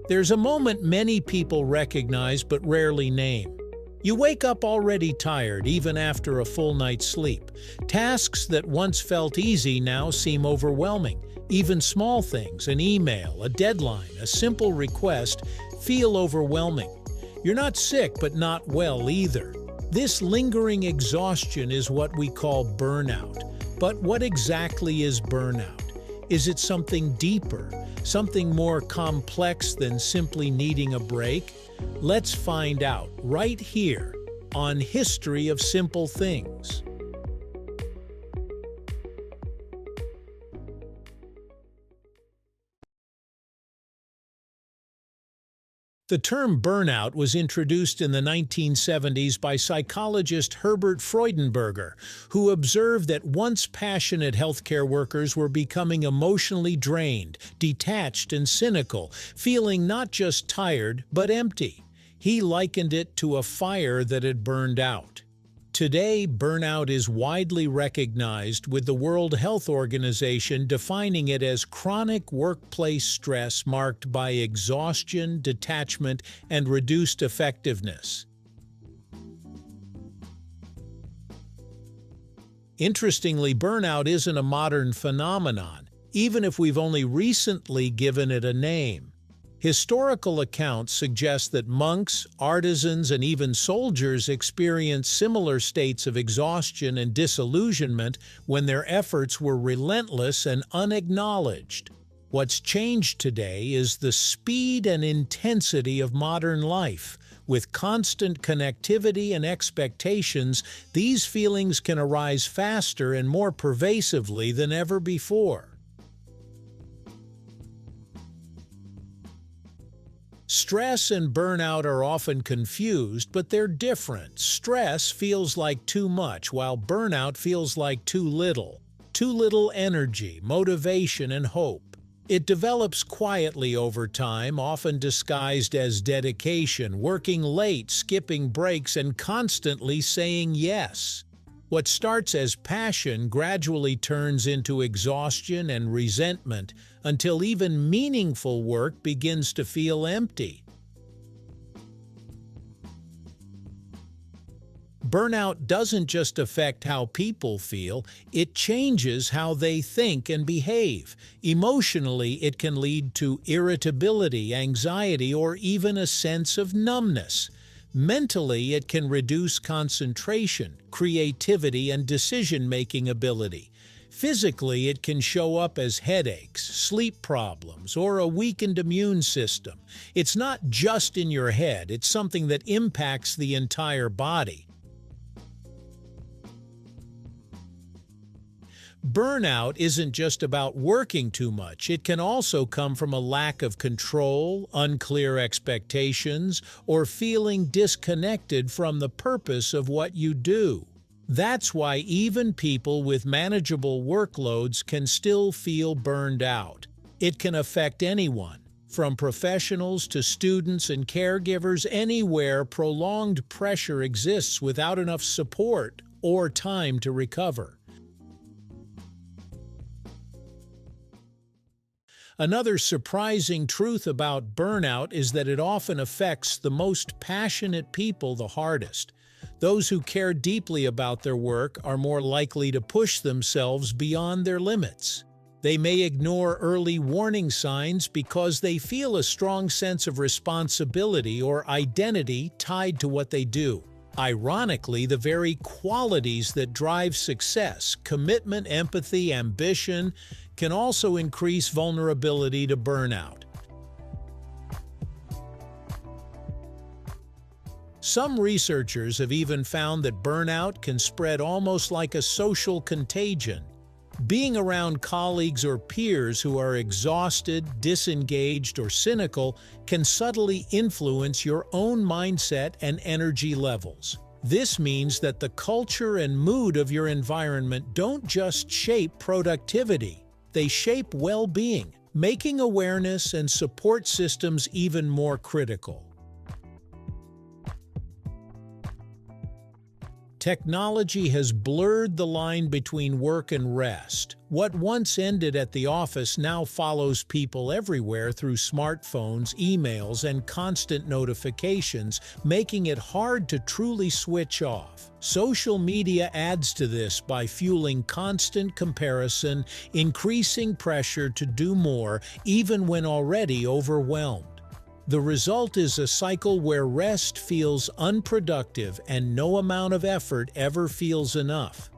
There's a moment many people recognize but rarely name. You wake up already tired even after a full night's sleep. Tasks that once felt easy now seem overwhelming. Even small things, an email, a deadline, a simple request, feel overwhelming. You're not sick but not well either. This lingering exhaustion is what we call burnout. But what exactly is burnout? Is it something deeper, something more complex than simply needing a break? Let's find out right here on History of Simple Things. The term burnout was introduced in the 1970s by psychologist Herbert Freudenberger, who observed that once passionate healthcare workers were becoming emotionally drained, detached, and cynical, feeling not just tired but empty. He likened it to a fire that had burned out. Today, burnout is widely recognized, with the World Health Organization defining it as chronic workplace stress marked by exhaustion, detachment, and reduced effectiveness. Interestingly, burnout isn't a modern phenomenon, even if we've only recently given it a name. Historical accounts suggest that monks, artisans, and even soldiers experienced similar states of exhaustion and disillusionment when their efforts were relentless and unacknowledged. What's changed today is the speed and intensity of modern life. With constant connectivity and expectations, these feelings can arise faster and more pervasively than ever before. Stress and burnout are often confused, but they're different. Stress feels like too much, while burnout feels like too little. Too little energy, motivation, and hope. It develops quietly over time, often disguised as dedication, working late, skipping breaks, and constantly saying yes. What starts as passion gradually turns into exhaustion and resentment, until even meaningful work begins to feel empty. Burnout doesn't just affect how people feel, it changes how they think and behave. Emotionally, it can lead to irritability, anxiety, or even a sense of numbness. Mentally, it can reduce concentration, creativity, and decision-making ability. Physically, it can show up as headaches, sleep problems, or a weakened immune system. It's not just in your head, it's something that impacts the entire body. Burnout isn't just about working too much. It can also come from a lack of control, unclear expectations, or feeling disconnected from the purpose of what you do. That's why even people with manageable workloads can still feel burned out. It can affect anyone, from professionals to students and caregivers. Anywhere prolonged pressure exists without enough support or time to recover. Another surprising truth about burnout is that it often affects the most passionate people the hardest. Those who care deeply about their work are more likely to push themselves beyond their limits. They may ignore early warning signs because they feel a strong sense of responsibility or identity tied to what they do. Ironically, the very qualities that drive success, commitment, empathy, ambition, can also increase vulnerability to burnout. Some researchers have even found that burnout can spread almost like a social contagion. Being around colleagues or peers who are exhausted, disengaged, or cynical can subtly influence your own mindset and energy levels. This means that the culture and mood of your environment don't just shape productivity, they shape well-being, making awareness and support systems even more critical. Technology has blurred the line between work and rest. What once ended at the office now follows people everywhere through smartphones, emails, and constant notifications, making it hard to truly switch off. Social media adds to this by fueling constant comparison, increasing pressure to do more, even when already overwhelmed. The result is a cycle where rest feels unproductive and no amount of effort ever feels enough.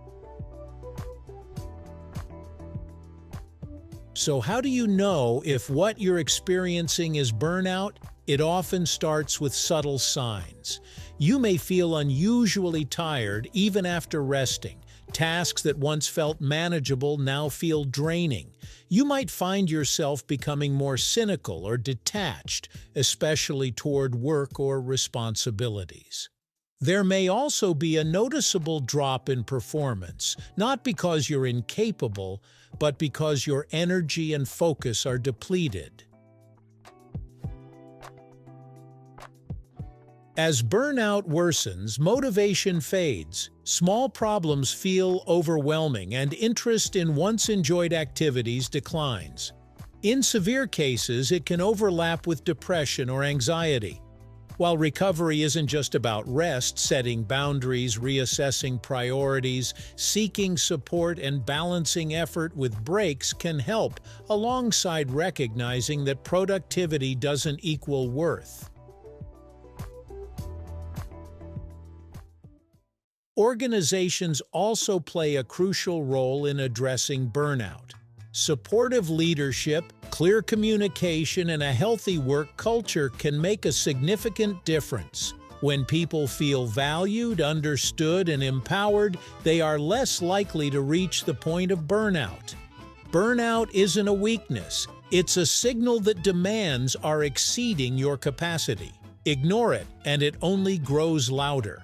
So how do you know if what you're experiencing is burnout? It often starts with subtle signs. You may feel unusually tired even after resting. Tasks that once felt manageable now feel draining. You might find yourself becoming more cynical or detached, especially toward work or responsibilities. There may also be a noticeable drop in performance, not because you're incapable, but because your energy and focus are depleted. As burnout worsens, motivation fades, small problems feel overwhelming, and interest in once enjoyed activities declines. In severe cases, it can overlap with depression or anxiety. While recovery isn't just about rest, setting boundaries, reassessing priorities, seeking support, and balancing effort with breaks can help, alongside recognizing that productivity doesn't equal worth. Organizations also play a crucial role in addressing burnout. Supportive leadership, clear communication, and a healthy work culture can make a significant difference. When people feel valued, understood, and empowered, they are less likely to reach the point of burnout. Burnout isn't a weakness. It's a signal that demands are exceeding your capacity. Ignore it, and it only grows louder.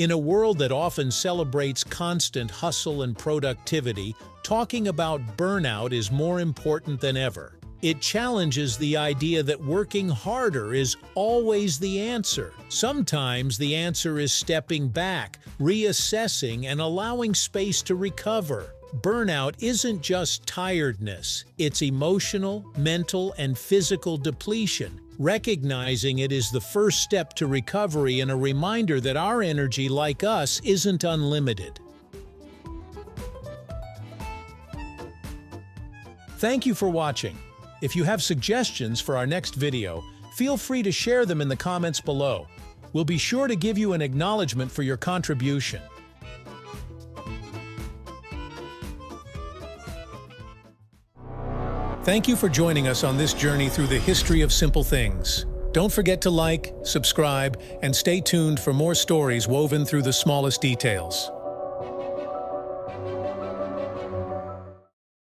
In a world that often celebrates constant hustle and productivity, talking about burnout is more important than ever. It challenges the idea that working harder is always the answer. Sometimes the answer is stepping back, reassessing, and allowing space to recover. Burnout isn't just tiredness, it's emotional, mental, and physical depletion. Recognizing it is the first step to recovery and a reminder that our energy, like us, isn't unlimited. Thank you for watching. If you have suggestions for our next video, feel free to share them in the comments below. We'll be sure to give you an acknowledgement for your contribution. Thank you for joining us on this journey through the history of simple things. Don't forget to like, subscribe, and stay tuned for more stories woven through the smallest details.